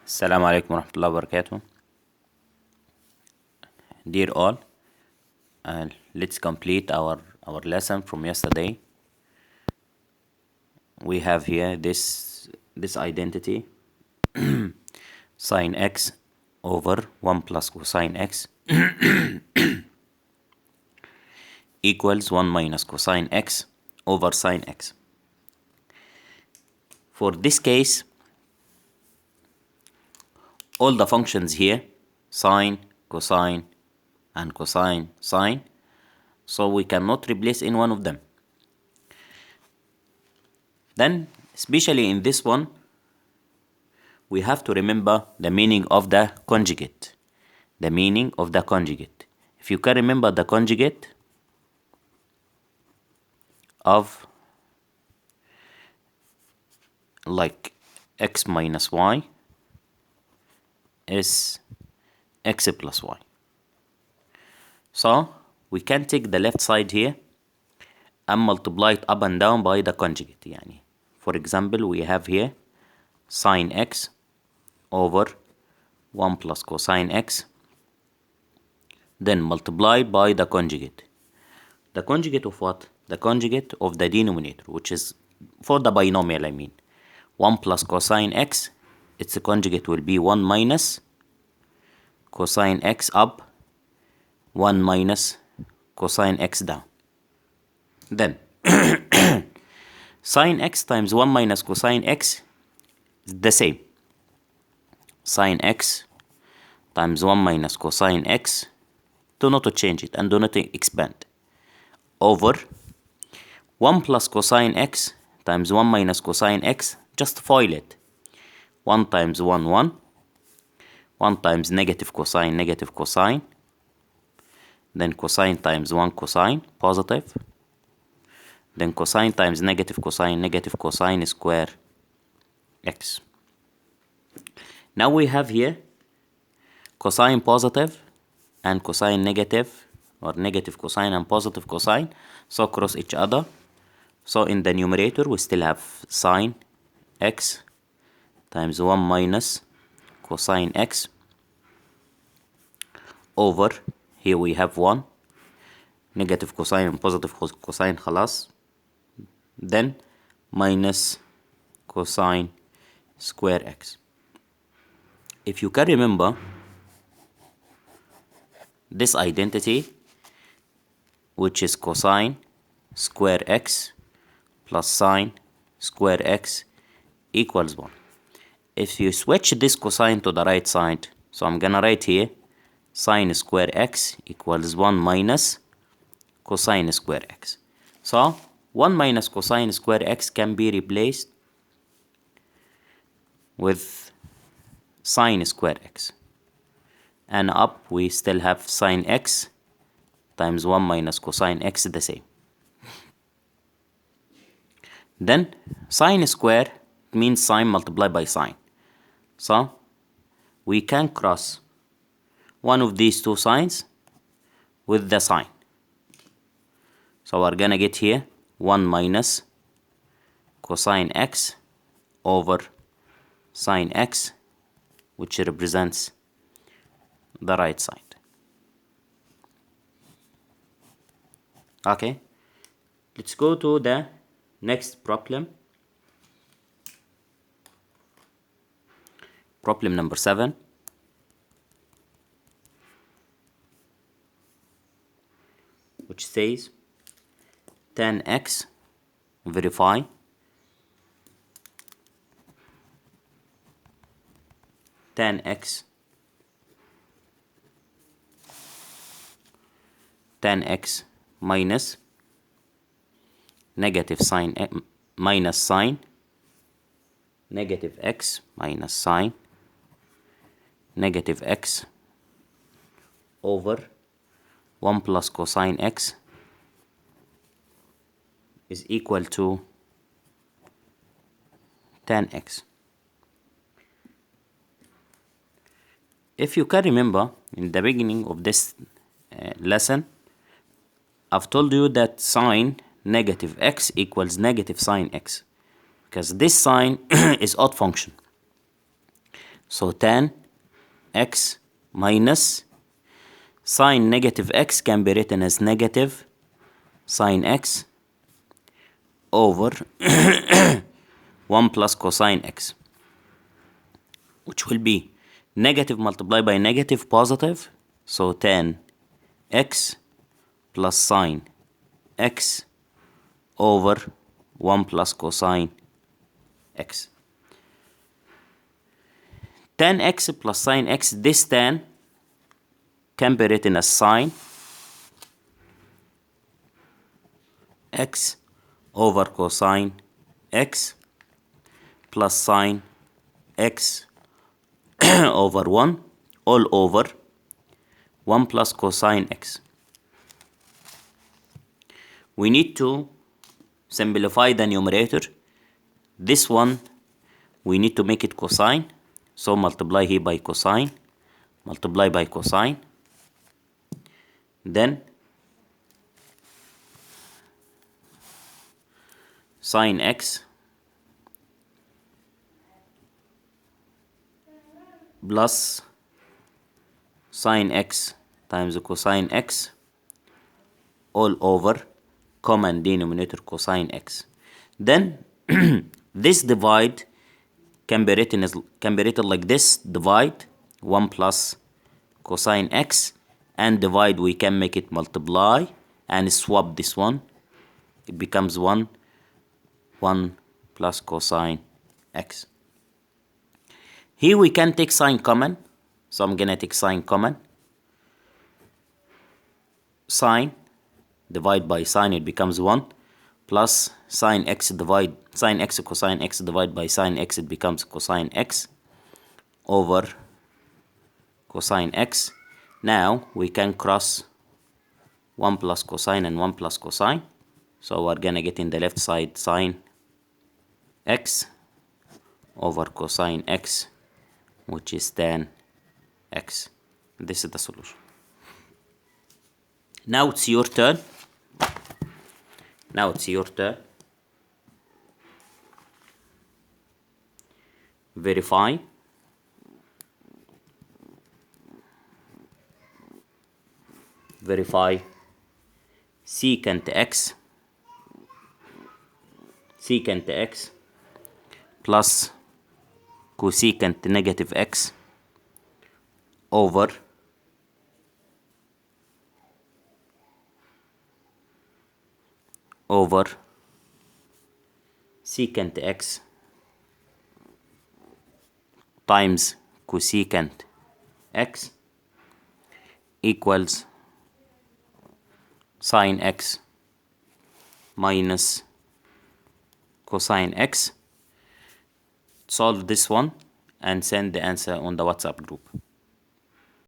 السلام عليكم ورحمة الله وبركاته. Dear all, let's complete our lesson from yesterday. We have here this identity sine x over 1 plus cosine x equals 1 minus cosine x over sine x. For this case, all the functions here, sine, cosine, and cosine, sine, so we cannot replace in one of them. Then, especially in this one, we have to remember the meaning of the conjugate. The meaning of the conjugate. If you can remember the conjugate of like x minus y is x plus y. So we can take the left side here and multiply it up and down by the conjugate. يعني. For example, we have here sine x over 1 plus cosine x, then multiplied by the conjugate. The conjugate of what? The conjugate of the denominator, which is for the binomial, I mean. 1 plus cosine x, its conjugate will be 1 minus cosine x up, 1 minus cosine x down. Then, sine x times 1 minus cosine x is the same. Sine x times 1 minus cosine x, do not change it and do not expand, over 1 plus cosine x times 1 minus cosine x, just FOIL it. 1 times 1, 1. 1 times negative cosine. Then cosine times 1 cosine, positive. Then cosine times negative cosine square x. Now we have here cosine positive and cosine negative, or negative cosine and positive cosine, so cross each other. So in the numerator we still have sine x times 1 minus cosine x over, here we have 1, negative cosine and positive cosine خلاص, then minus cosine square x. If you can remember this identity, which is cosine square x plus sine square x equals 1. If you switch this cosine to the right side, so I'm gonna write here sine square x equals 1 minus cosine square x. So 1 minus cosine square x can be replaced with sine square x. And up we still have sine x times 1 minus cosine x the same. Then sine square means sine multiplied by sine. So we can cross one of these two signs with the sine. So we're gonna get here 1 minus cosine x over sine x, which represents the right side. Okay, let's go to the next problem. Problem number 7. Which says tan x, verify, tan x minus negative sine minus sine negative x minus sine negative x over 1 plus cosine x is equal to tan x. If you can remember, in the beginning of this lesson, I've told you that sine negative x equals negative sine x, because this sine is odd function. So tan x minus sine negative x can be written as negative sine x over 1 plus cosine x, which will be negative multiplied by negative positive. So tan x plus sine x over 1 plus cosine x. Tan x plus sine x, this tan can be written as sine x over cosine x plus sine x over 1 all over 1 plus cosine x. We need to simplify the numerator. This one, we need to make it cosine. So multiply here by cosine, multiply by cosine. Then sine x plus sine x times cosine x all over common denominator cosine x. Then this divide can be written like this: divide 1 plus cosine x, and divide we can make it multiply and swap this one. It becomes 1 plus cosine x. Here we can take sine common, so I'm gonna take sine common. Sine divide by sine, it becomes 1 plus sine x cosine x divide by sine x, it becomes cosine x over cosine x. Now we can cross 1 plus cosine and 1 plus cosine. So we're gonna get in the left side sine x over cosine x, which is tan x. This is the solution. Now it's your turn. Verify. Secant x plus cosecant negative x over secant x times cosecant x equals sine x minus cosine x. Solve this one and send the answer on the WhatsApp group.